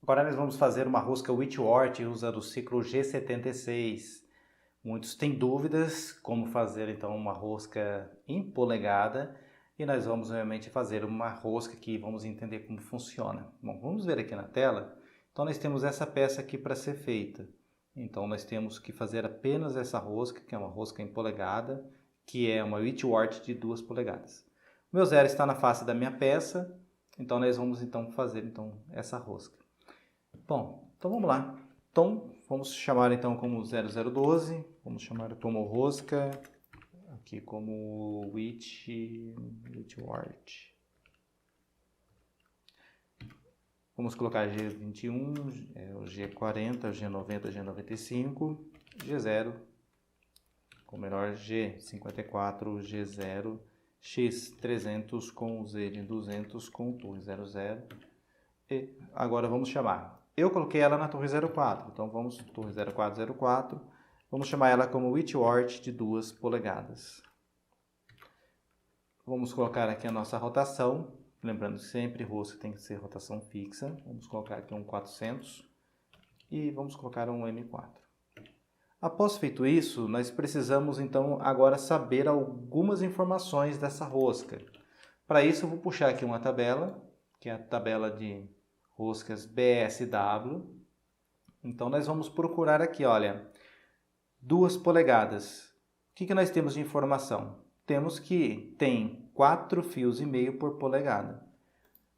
Agora nós vamos fazer uma rosca Whitworth usando o ciclo G76. Muitos têm dúvidas como fazer então uma rosca em polegada e nós vamos realmente fazer uma rosca que vamos entender como funciona. Bom, vamos ver aqui na tela. Então nós temos essa peça aqui para ser feita. Então nós temos que fazer apenas essa rosca, que é uma rosca em polegada, que é uma Whitworth de 2 polegadas. O meu zero está na face da minha peça, então nós vamos fazer essa rosca. Bom, então vamos lá. Então, vamos chamar então como 0012, vamos chamar como rosca, aqui como Whitworth. Vamos colocar G21, o G40, o G90, G95, G0, ou melhor, G54, G0, X300 com Z de 200 com torre 00. E agora vamos chamar. Eu coloquei ela na torre 04, então vamos torre 0404, vamos chamar ela como Whitworth de 2 polegadas. Vamos colocar aqui a nossa rotação, lembrando que sempre rosca tem que ser rotação fixa. Vamos colocar aqui um 400 e vamos colocar um M4. Após feito isso, nós precisamos então agora saber algumas informações dessa rosca. Para isso eu vou puxar aqui uma tabela, que é a tabela de roscas BSW. Então nós vamos procurar aqui, olha, 2 polegadas. O que nós temos de informação? Temos que tem 4 fios e meio por polegada.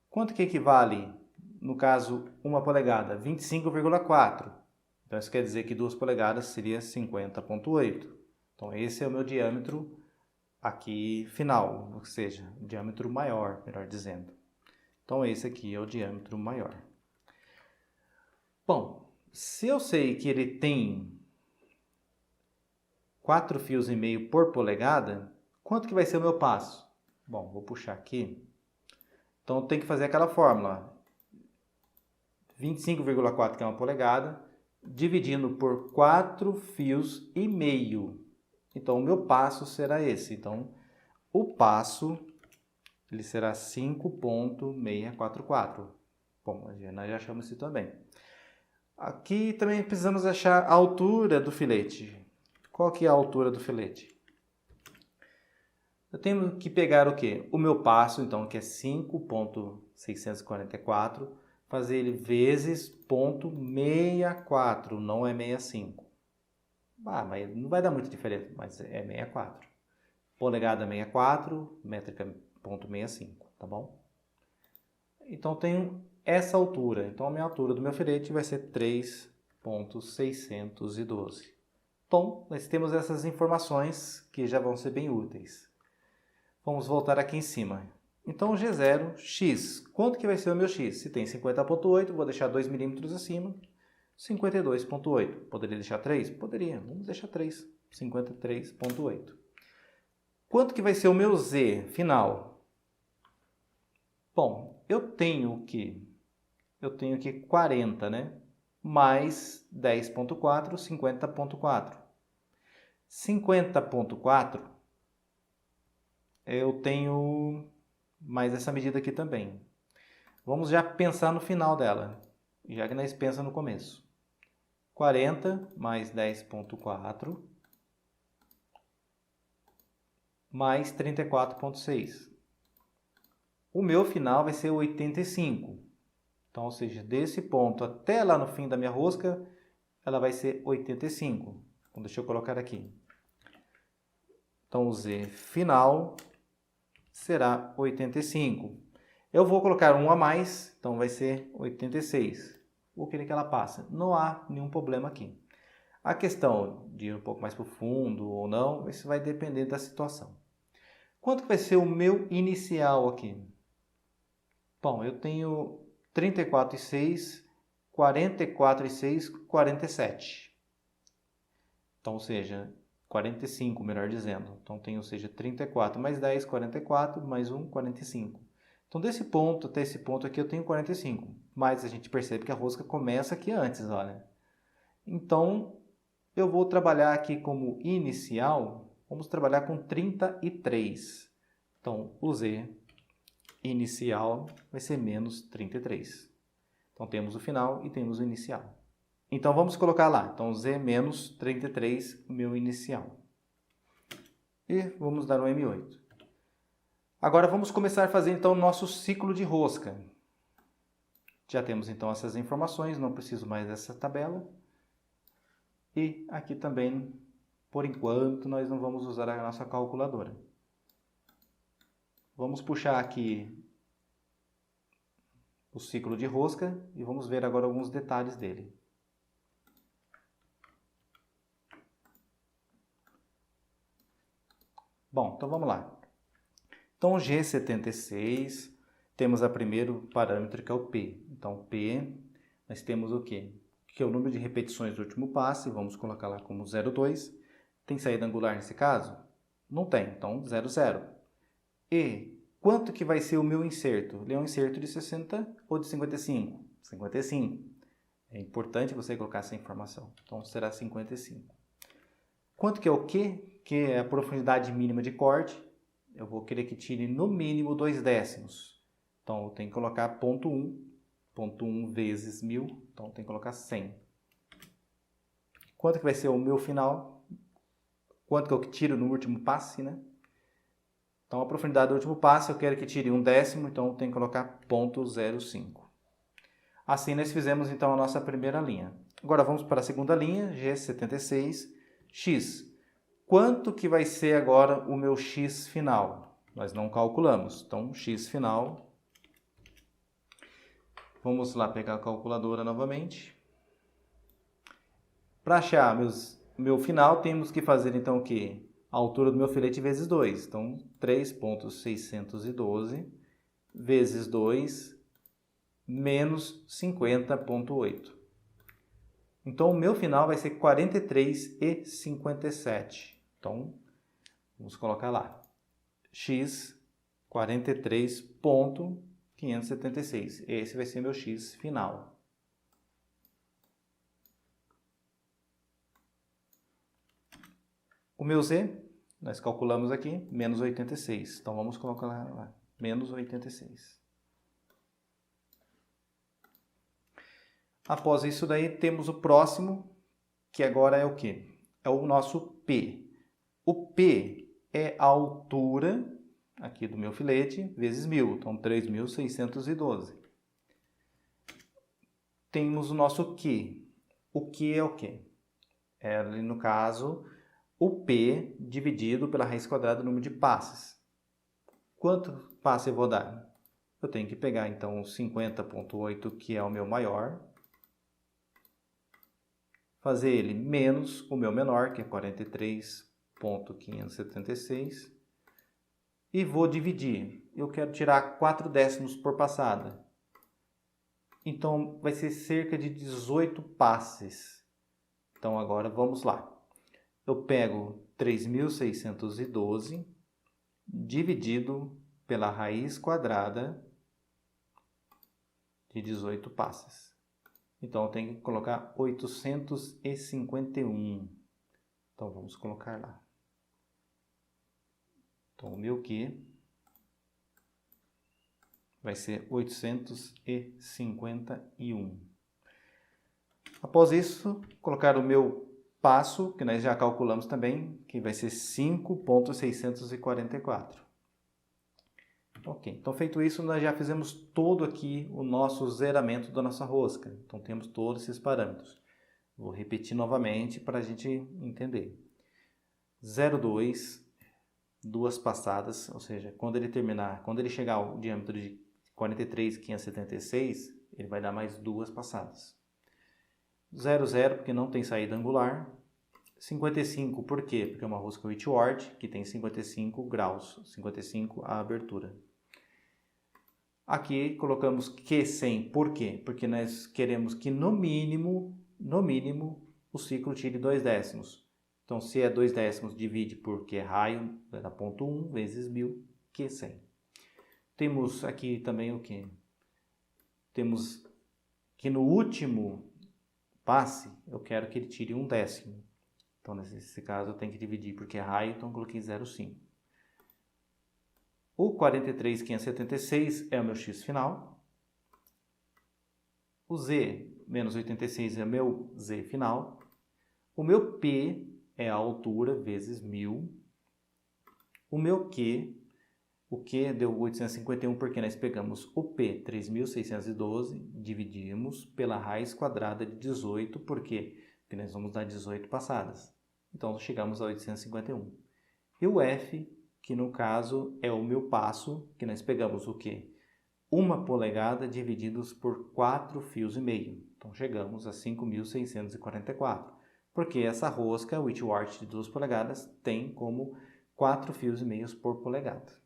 Quanto que equivale, no caso, 1 polegada? 25,4. Então isso quer dizer que 2 polegadas seria 50,8. Então esse é o meu diâmetro aqui final, ou seja, o diâmetro maior, melhor dizendo. Então esse aqui é o diâmetro maior. Bom, se eu sei que ele tem 4 fios e meio por polegada, quanto que vai ser o meu passo? Bom, vou puxar aqui. Então tem que fazer aquela fórmula. 25,4 que é 1 polegada, dividindo por 4 fios e meio. Então o meu passo será esse. Então o passo ele será 5,644. Bom, nós já achamos isso também. Aqui também precisamos achar a altura do filete. Qual que é a altura do filete? Eu tenho que pegar o quê? O meu passo, então, que é 5,644, fazer ele vezes 0,64, não é 65. Mas não vai dar muita diferença, mas é 64. Polegada 64, métrica 0,65, tá bom? Então tenho essa altura. Então a minha altura do meu filete vai ser 3,612. Então nós temos essas informações que já vão ser bem úteis. Vamos voltar aqui em cima. Então G0, X. Quanto que vai ser o meu X? Se tem 50,8, vou deixar 2 milímetros acima. 52,8. Poderia deixar 3? Poderia. Vamos deixar 3. 53,8. Quanto que vai ser o meu Z final? Bom, eu tenho que 40, né? Mais 10,4, 50,4. 50,4, eu tenho mais essa medida aqui também. Vamos já pensar no final dela, já que nós pensamos no começo. 40 mais 10,4 mais 34,6. O meu final vai ser 85. Então, ou seja, desse ponto até lá no fim da minha rosca, ela vai ser 85. Então, deixa eu colocar aqui. Então, o Z final será 85. Eu vou colocar um a mais, então vai ser 86. Vou querer que ela passe. Não há nenhum problema aqui. A questão de ir um pouco mais para o fundo ou não, isso vai depender da situação. Quanto vai ser o meu inicial aqui? Bom, eu tenho 34,6, 44,6, 47. Então, ou seja, 45, melhor dizendo. Então, tem, ou seja, 34 mais 10, 44, mais 1, 45. Então, desse ponto até esse ponto aqui, eu tenho 45. Mas a gente percebe que a rosca começa aqui antes, olha. Então, eu vou trabalhar aqui como inicial, vamos trabalhar com 33. Então, o Z inicial vai ser menos 33. Então, temos o final e temos o inicial. Então, vamos colocar lá. Então, Z menos 33, meu inicial. E vamos dar um M8. Agora, vamos começar a fazer, então, o nosso ciclo de rosca. Já temos, então, essas informações. Não preciso mais dessa tabela. E aqui também, por enquanto, nós não vamos usar a nossa calculadora. Vamos puxar aqui o ciclo de rosca e vamos ver agora alguns detalhes dele. Bom, então vamos lá. Então, G76, temos o primeiro parâmetro que é o P. Então, P, nós temos o quê? Que é o número de repetições do último passe, vamos colocar lá como 0,2. Tem saída angular nesse caso? Não tem, então 0,0. E quanto que vai ser o meu inserto? Ele é um inserto de 60 ou de 55? 55. É importante você colocar essa informação. Então, será 55. Quanto que é o Q? Que é a profundidade mínima de corte. Eu vou querer que tire no mínimo 2 décimos. Então, eu tenho que colocar 0,1. 0,1 vezes 1000. Então, eu tenho que colocar 100. Quanto que vai ser o meu final? Quanto que eu tiro no último passe, né? Então, a profundidade do último passe, eu quero que tire 1 décimo. Então, eu tenho que colocar 0,05. Assim, nós fizemos, então, a nossa primeira linha. Agora, vamos para a segunda linha, G76, X. Quanto que vai ser agora o meu X final? Nós não calculamos. Então, X final. Vamos lá pegar a calculadora novamente. Para achar meu final, temos que fazer então o quê? A altura do meu filete vezes 2. Então, 3,612 vezes 2 menos 50,8. Então, o meu final vai ser 43,57. Então, vamos colocar lá. X 43,576. Esse vai ser meu X final. O meu Z, nós calculamos aqui, menos 86. Então, vamos colocar lá, menos 86. Após isso daí, temos o próximo, que agora é o quê? É o nosso P. O P é a altura aqui do meu filete vezes 1000, então 3.612. Temos o nosso Q. O Q é o quê? É, ali no caso, o P dividido pela raiz quadrada do número de passes. Quanto passe eu vou dar? Eu tenho que pegar, então, 50,8, que é o meu maior, fazer ele menos o meu menor, que é 43,576, e vou dividir. Eu quero tirar 4 décimos por passada. Então, vai ser cerca de 18 passes. Então, agora vamos lá. Eu pego 3.612 dividido pela raiz quadrada de 18 passes. Então, eu tenho que colocar 851. Então, vamos colocar lá. Então, o meu Q vai ser 851. Após isso, colocar o meu passo, que nós já calculamos também, que vai ser 5,644. Ok, então feito isso, nós já fizemos todo aqui o nosso zeramento da nossa rosca. Então temos todos esses parâmetros. Vou repetir novamente para a gente entender. 0,2, duas passadas, ou seja, quando ele chegar ao diâmetro de 43,576, ele vai dar mais duas passadas. 0,0 porque não tem saída angular. 55 por quê? Porque é uma rosca Whitworth que tem 55 graus, 55 a abertura. Aqui colocamos Q100, por quê? Porque nós queremos que no mínimo, o ciclo tire 2 décimos. Então, se é 2 décimos, divide por Q raio, vai dar 0,1 vezes 1000, Q100. Temos aqui também o quê? Temos que no último passe, eu quero que ele tire 1 décimo. Então, nesse caso, eu tenho que dividir por Q raio, então eu coloquei 0,5. O 43,576 é o meu X final. O Z menos 86 é meu Z final. O meu P é a altura vezes 1000. O meu Q, o Q deu 851 porque nós pegamos o P, 3.612, dividimos pela raiz quadrada de 18, porque nós vamos dar 18 passadas. Então, chegamos a 851. E o F, que no caso é o meu passo, que nós pegamos o quê? 1 polegada divididos por 4 fios e meio. Então, chegamos a 5.644. Porque essa rosca, Whitworth de 2 polegadas, tem como 4 fios e meio por polegada.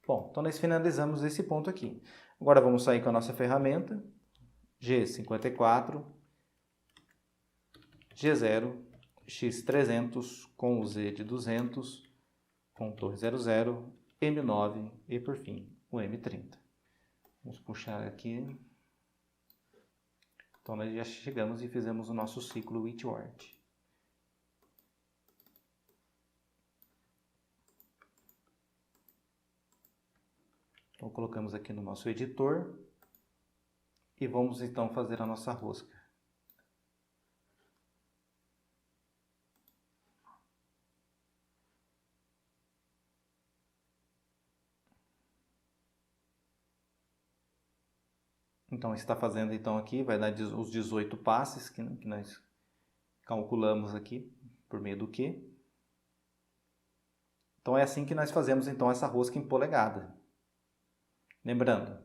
Bom, então nós finalizamos esse ponto aqui. Agora vamos sair com a nossa ferramenta. G54, G0, X300 com o Z de 200, com torre 00, M9 e, por fim, o M30. Vamos puxar aqui. Então, nós já chegamos e fizemos o nosso ciclo Whitworth. Então, colocamos aqui no nosso editor e vamos então fazer a nossa rosca. Então, está fazendo então aqui, vai dar os 18 passes que nós calculamos aqui por meio do Q. Então, é assim que nós fazemos então essa rosca em polegada. Lembrando,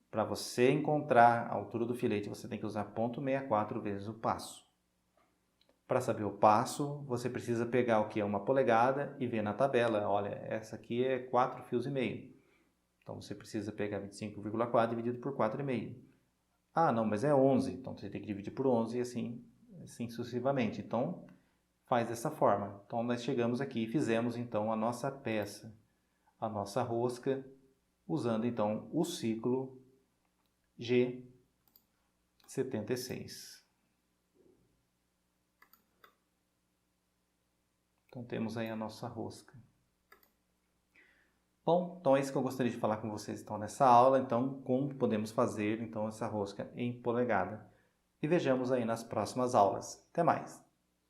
para você encontrar a altura do filete, você tem que usar 0,64 vezes o passo. Para saber o passo, você precisa pegar o que é 1 polegada e ver na tabela, olha, essa aqui é 4 fios e meio. Então, você precisa pegar 25,4 dividido por 4,5. Ah, não, mas é 11. Então, você tem que dividir por 11 e assim sucessivamente. Então, faz dessa forma. Então, nós chegamos aqui e fizemos, então, a nossa peça, a nossa rosca, usando, então, o ciclo G76. Então, temos aí a nossa rosca. Bom, então é isso que eu gostaria de falar com vocês então, nessa aula. Então, como podemos fazer então, essa rosca em polegada. E vejamos aí nas próximas aulas. Até mais!